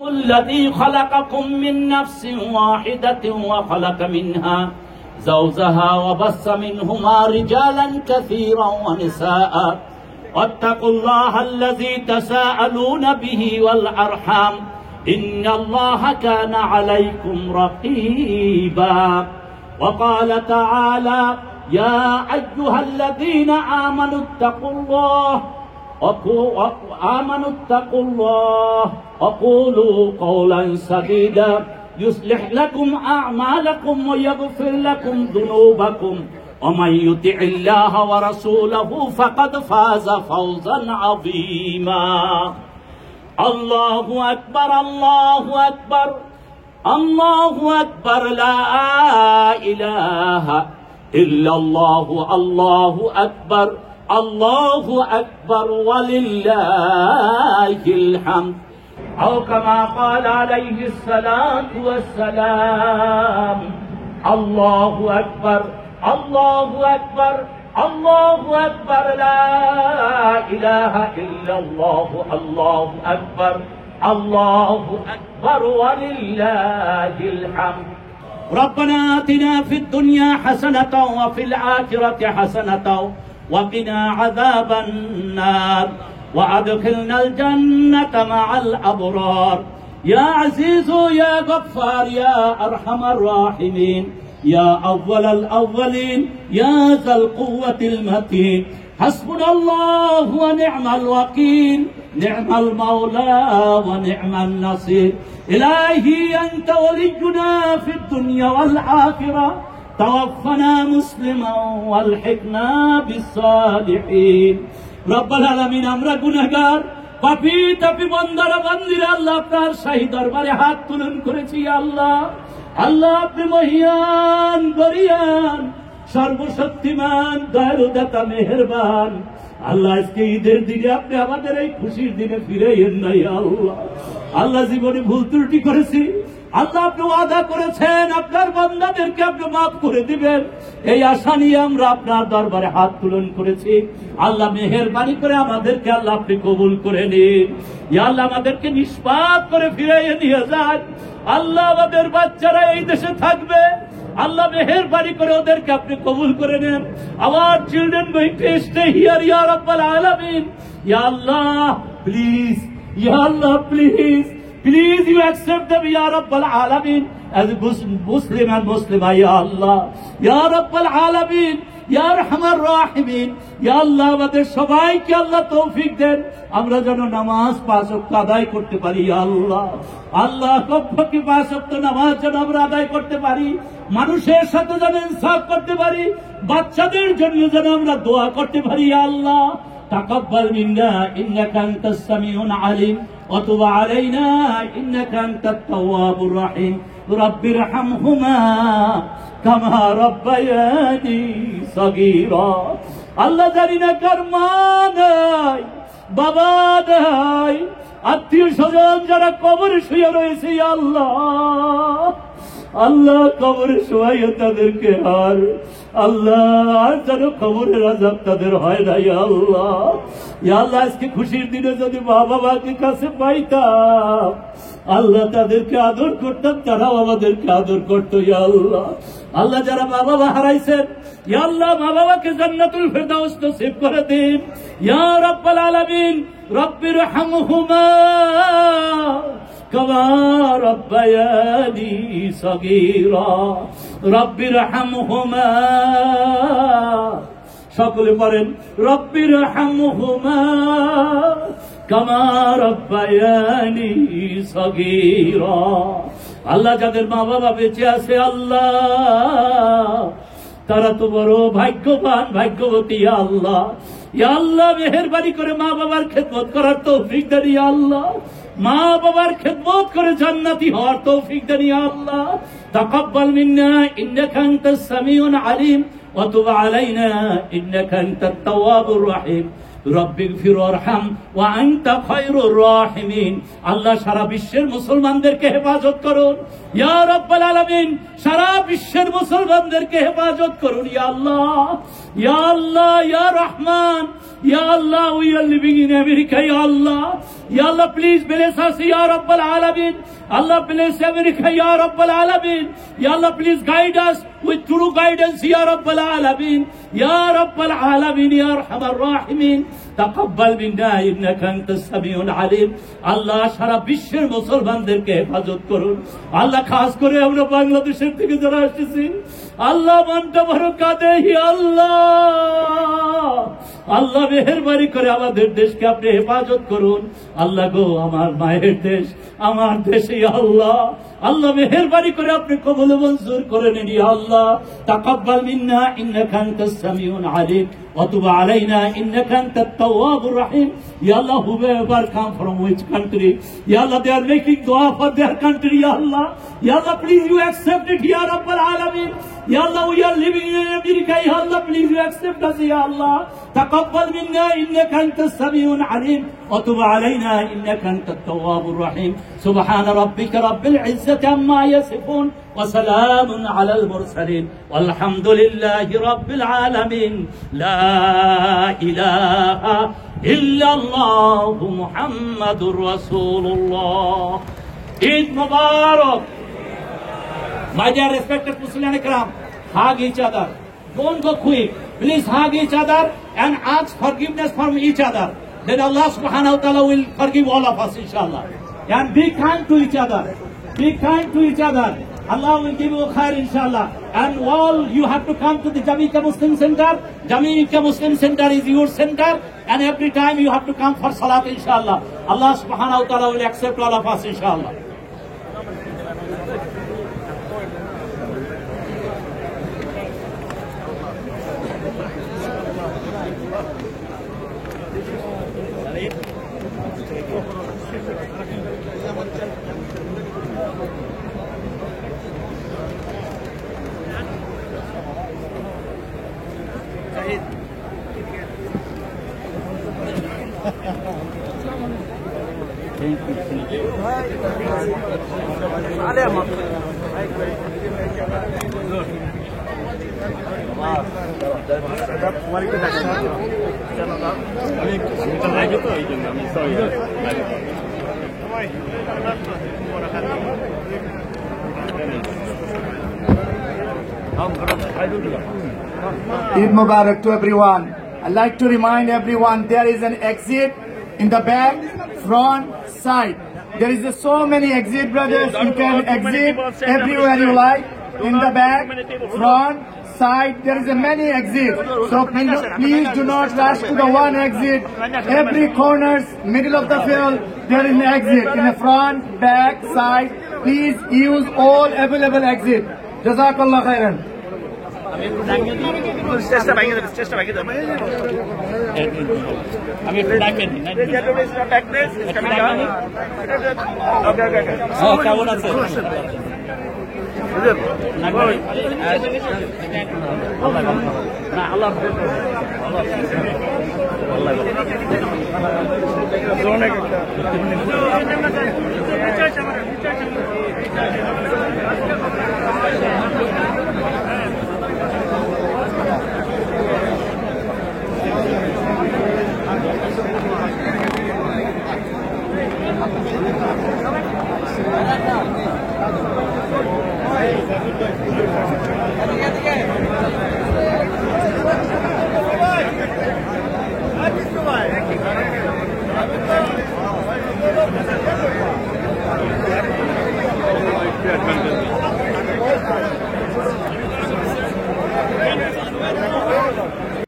الذي خلقكم من نفس واحدة وخلق منها زوجها وبث منهما رجالا كثيرا ونساء واتقوا الله الذي تساءلون به والأرحام إن الله كان عليكم رقيبا. وقال تعالى: يا أيها الذين آمنوا اتقوا الله وقولوا قولا سديدا يصلح لكم أعمالكم ويغفر لكم ذنوبكم ومن يطع الله ورسوله فقد فاز فوزا عظيما. الله أكبر الله أكبر الله أكبر لا إله إلا الله الله أكبر الله أكبر ولله الحمد. أو كما قال عليه الصلاة والسلام: الله أكبر الله أكبر الله أكبر لا إله إلا الله الله أكبر الله أكبر ولله الحمد. ربنا آتنا في الدنيا حسنة وفي الآخرة حسنة وقنا عذاب النار وأدخلنا الجنة مع الأبرار يا عزيز يا غفار يا أرحم الراحمين يا أول الأولين يا ذا القوة المتين. حسبنا الله ونعم الوكيل نعم المولى ونعم النصير. إلهي أنت ولينا في الدنيا والآخرة توفنا مسلما والحقنا بالصالحين. رب العالمين আমরা গুনাহগার পাপী তাপী বান্দারা বান্দিরা আল্লাহ আপনার শাহী দরবারে হাত তুলন করেছি। আল্লাহ আল্লাহ আপনি মহিয়ান গরিয়ান সর্বশক্তিমান দয়ালু দাতা মেহেরবান। আল্লাহ আজকে ঈদের দিনে আপনি আমাদের এই খুশির দিনে ফিরাইয়েন নাই। আল্লাহ আল্লাহ জীবনে ভুল ত্রুটি করেছি আল্লাহ আপনি ওয়াদা করেছেন আপনার বান্দাদেরকে আপনি মাফ করে দিবেন, এই আশা নিয়ে আমরা আপনার দরবারে হাত তুলন করেছি। আল্লাহ মেহেরবানি করে আমাদেরকে আল্লাহ আপনি কবুল করে নিন। ইয়া আল্লাহ আমাদেরকে নিষ্পাপ করে ফিরাইয়ে নিয়ে যান। আল্লাহ আমাদের বাচ্চারা এই দেশে থাকবে আল্লাহ মেহেরবানি করে ওদেরকে আপনি কবুল করে নেন। Our children going to stay here ya Rabbal Alamin. Ya Allah please, Ya Allah please you accept them ya Rabbal Alamin as a Muslim and Muslimah ya Allah ya Rabbal Alamin ya Arhamar Rahimin. Ya Allah আমাদের সবাইকে আল্লাহ তৌফিক দেন আমরা যেন নামাজ 5 ওয়াক্ত আদায় করতে পারি। আল্লাহ আল্লাহ কমপক্ষে 5 ওয়াক্ত নামাজ যেন আমরা আদায় করতে পারি, মানুষের সাথে যেন ইনসাফ করতে পারি, বাচ্চাদের জন্য যেন আমরা দোয়া করতে পারি। আল্লাহ তাকাব্বাল মিন্না ইন্নাকা আনতাস সামিউল আলিম ওয়া তুব আলাইনা ইন্নাকা আনতাত তাওয়াবুর রহিম। রাব্বিরহামহুমা কামা রাব্বায়ানি সগীরা। আল্লাহ জানি না কার মা নাই বাবা নাই আত্মীয় স্বজন যারা কবরে শুয়ে রয়েছে আল্লাহ আল্লাহ কবরে শুয়ে তাদেরকে আর আল্লাহ যেন কবরের আযাব তাদের হয় না। আল্লাহ ইয়া আল্লাহ আজকে খুশির দিনে যদি মা বাবাকে কাছে পাইতাম আল্লাহ তাদেরকে আদর করতাম, তারাও আমাদেরকে আদর করতো। ইয়া আল্লাহ আল্লাহ যারা মা বাবা হারাইছেন ইয়া আল্লাহ মা বাবাকে জান্নাতুল ফেরদাউস নসিব করে দিন ইয়া রাব্বাল আলামিন। রাব্বিরহামহুমা কামা রাব্বায়ানি সগীরা। রাব্বিরহামহুমা সকলে পড়েন রাব্বিরহামহুমা কামা রাব্বায়ানি সগীরা। আল্লাহ যাদের মা বাবা বেঁচে আছে আল্লাহ তারা তো বড় ভাগ্যবান ভাগ্যবতী। আল্লাহ ইয়া আল্লাহ মেহেরবানি করে মা বাবার খেদমত করার তৌফিক দেন। ইয়া আল্লাহ মা বাবার খেদমত করে জান্নাতি হওয়ার তৌফিক দেন। ইয়া আল্লাহ তাকাব্বাল মিন্না ইন্নাকা আনতাস সামিউল আলিম ওয়া তুব আলাইনা ইন্নাকা আনতাত তাওয়াবুর রহিম। রব্বিগফির ওয়ারহাম ওয়া আনতা খায়রুর রাহিমিন। আল্লাহ সারা বিশ্বের মুসলমানদেরকে হেফাজত করুন ইয়া রাব্বাল আলামিন। সারা বিশ্বের মুসলমানদেরকে হেফাজত করুন ইয়া আল্লাহ। Ya Allah, Ya Rahman, Ya Allah, we are living in America, Ya Allah. Ya Allah, please bless us, Ya Rabbal Alameen. Allah bless America, Ya Rabbal Alameen. Ya Allah, please guide us with true guidance, Ya Rabbal Alameen. Ya Rabbal Alameen, Ya Arhamar Rahimin. তাকাব্বাল মিন্না ইন্নাকা আনতাস সামিউল আলিম। আল্লাহ সারা বিশ্বের মুসলমানদেরকে হেফাজত করুন। আল্লাহ খাস করে আমরা বাংলাদেশের থেকে যারা আসতেছি, আল্লাহ মনটা বড় কাঁদে, আল্লাহ আল্লাহ মেহেরবানি করে আমাদের দেশকে আপনি হেফাজত করুন। আল্লাহ গো, আমার মায়ের দেশ, আমার দেশে আল্লাহ আল্লাহ মেহেরবানি করে আপনি কবুল মঞ্জুর করে নিন। আল্লাহ তাকাব্বাল মিন্না ইন্নাকা আনতাস সামিউল আলিম ওয়া তুব আলাইনা ইন্নাকা আনতাত তাওয়াবুর রহিম। Ya Allah, whoever come from which country, Ya Allah, they are making dua for their country, Ya Allah. Ya Allah, please you accept it, Ya Rabbal Alameen. Ya Allah, we are living in America, Ya Allah, please you accept us, Ya Allah. تقبل منا إنك أنت السميع العليم وتب علينا إنك أنت التواب الرحيم. سبحان ربك رب العزة عما يصفون وسلام على المرسلين والحمد لله رب العالمين. لا إله إلا الله محمد رسول الله. Eid Mubarak. My dear respected Muslim Ikram, hug each other. Don't go quick. Please hug each other and ask forgiveness from each other. Then Allah subhanahu wa ta'ala will forgive all of us, inshallah. And be kind to each other. Be kind to each other. Allah will give you khair, inshallah. And all you have to come to the Jamaica Muslim Center. Jamaica Muslim Center is your center. And every time you have to come for salat, inshallah. Allah subhanahu wa ta'ala will accept all of us, inshallah. Eid Mubarak to everyone. I'd like to remind everyone there is an exit in the back, front, side. There is so many exit, brothers. You can exit everywhere you like. In the back, front, side, there is a many exits. So please do not rush to the one exit. Every corners, middle of the field, there is an exit. In the front, back, side, please use all available exit. Jazakallah khairan. Allah